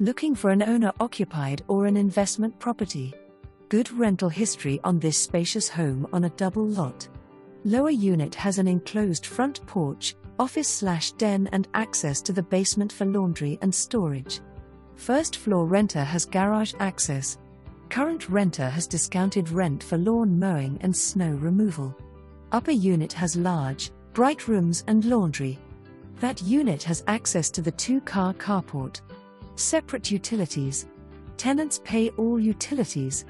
Looking for an owner-occupied or an investment property? Good rental history on this spacious home on a double lot. Lower unit has an enclosed front porch, office/den and access to the basement for laundry and storage. First floor renter has garage access. Current renter has discounted rent for lawn mowing and snow removal. Upper unit has large, bright rooms and laundry. That unit has access to the 2-car carport. Separate utilities. Tenants pay all utilities,